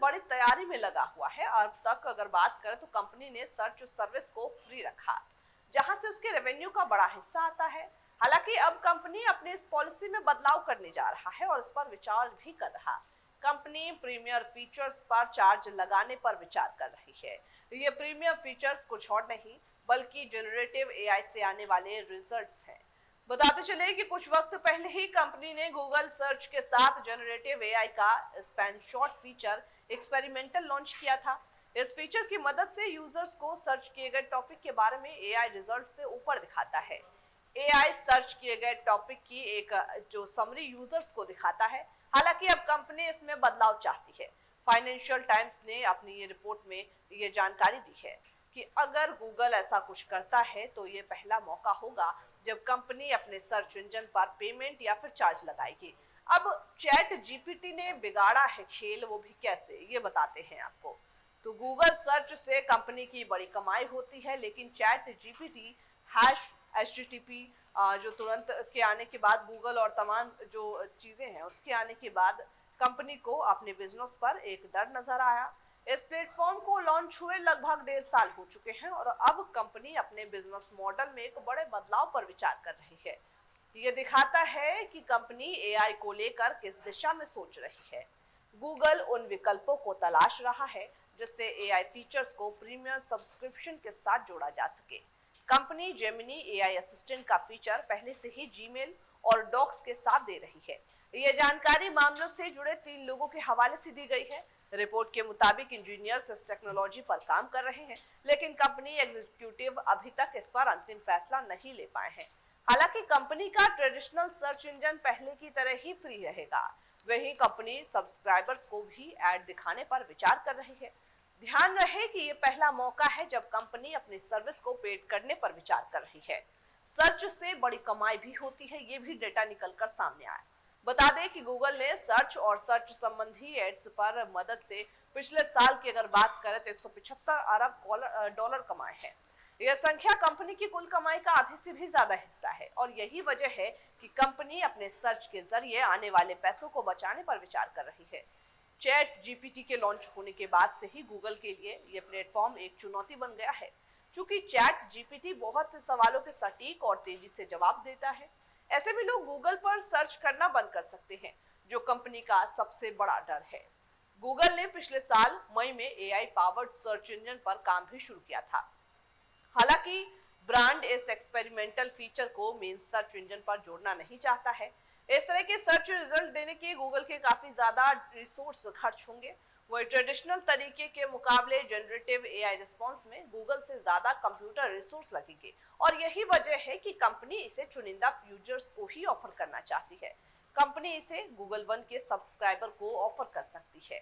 बड़ी तैयारी में लगा हुआ है। अब तक अगर बात करें तो कंपनी ने सर्च सर्विस को फ्री रखा, जहां से उसके रेवेन्यू का बड़ा हिस्सा आता है। हालांकि अब कंपनी अपने इस पॉलिसी में बदलाव करने जा रहा है और इस पर विचार भी कर रहा। कंपनी प्रीमियर फीचर्स पर चार्ज लगाने पर विचार कर रही है। ये प्रीमियर फीचर्स कुछ और नहीं बल्कि जनरेटिव एआई से आने वाले रिजल्ट्स हैं। बताते चले कि कुछ वक्त पहले ही कंपनी ने गूगल सर्च के साथ जनरेटिव एआई का span shot feature experimental launch किया था। इस फीचर की मदद से यूजर्स को सर्च किए गए टॉपिक के बारे में एआई रिजल्ट से ऊपर दिखाता है। एआई सर्च किए गए टॉपिक की एक जो समरी यूजर्स को दिखाता है। हालांकि अब कंपनी इसमें बदलाव चाहती है। फाइनेंशियल टाइम्स ने अपनी ये रिपोर्ट में ये जानकारी दी है कि अगर गूगल ऐसा कुछ करता है तो ये पहला मौका होगा जब कंपनी अपने सर्च इंजन पर पेमेंट या फिर चार्ज लगाएगी। अब चैट जीपीटी ने बिगाड़ा है खेल, वो भी कैसे, ये बताते हैं आपको। तो गूगल सर्च से कंपनी की बड़ी कमाई होती है, लेकिन चैट जीपीटी HTTP जो तुरंत के आने के बाद गूगल और तमाम जो चीजें हैं उसके आने के बाद कंपनी को अपने बिजनेस पर एक डर नजर आया। इस प्लेटफॉर्म को लॉन्च हुए लगभग 1.5 साल हो चुके हैं और अब कंपनी अपने बिजनेस मॉडल में एक बड़े बदलाव पर विचार कर रही है। ये दिखाता है कि कंपनी एआई को लेकर किस दिशा में सोच रही है। गूगल उन विकल्पों को तलाश रहा है जिससे एआई फीचर्स को प्रीमियम सब्सक्रिप्शन के साथ जोड़ा जा सके। कंपनी जेमिनी एआई असिस्टेंट का फीचर पहले से ही जीमेल और डॉक्स के साथ दे रही है। यह जानकारी मामलों से जुड़े 3 लोगों के हवाले से दी गई है। रिपोर्ट के मुताबिक इंजीनियर्स इस टेक्नोलॉजी पर काम कर रहे हैं, लेकिन कंपनी एग्जीक्यूटिव अभी तक इस पर अंतिम फैसला नहीं ले पाए हैं। हालांकि कंपनी का ट्रेडिशनल सर्च इंजन पहले की तरह ही फ्री रहेगा। वहीं कंपनी सब्सक्राइबर्स को भी ऐड दिखाने पर विचार कर रही है। ध्यान रहे कि ये पहला मौका है जब कंपनी अपनी सर्विस को पेड करने पर विचार कर रही है। सर्च से बड़ी कमाई भी होती है, ये भी डेटा निकलकर सामने आया। बता दें कि गूगल ने सर्च और सर्च संबंधी एड्स पर मदद से पिछले साल की अगर बात करें तो 175 अरब डॉलर कमाए हैं। यह संख्या कंपनी की कुल कमाई का आधे से भी ज्यादा हिस्सा है और यही वजह है कि कंपनी अपने सर्च के जरिए आने वाले पैसों को बचाने पर विचार कर रही है। चैट जीपीटी के लॉन्च होने के बाद से ही गूगल के लिए यह प्लेटफॉर्म एक चुनौती बन गया है, क्योंकि चैट जीपीटी बहुत से सवालों के सटीक और तेजी से जवाब देता है। ऐसे में लोग गूगल पर सर्च करना बंद कर सकते हैं, जो कंपनी का सबसे बड़ा डर है। गूगल ने पिछले साल मई में एआई पावर्ड सर्च इंजन पर काम भी शुरू किया था। हालांकि ब्रांड इस एक्सपेरिमेंटल फीचर को मेन सर्च इंजन पर जोड़ना नहीं चाहता है। इस तरह के सर्च रिजल्ट देने के गूगल के काफी ज्यादा रिसोर्स खर्च होंगे। वही ट्रेडिशनल तरीके के मुकाबले जनरेटिव एआई रिस्पांस में गूगल से ज्यादा कंप्यूटर रिसोर्स लगेंगे और यही वजह है कि कंपनी इसे चुनिंदा यूजर्स को ही ऑफर करना चाहती है। कंपनी इसे गूगल वन के सब्सक्राइबर को ऑफर कर सकती है।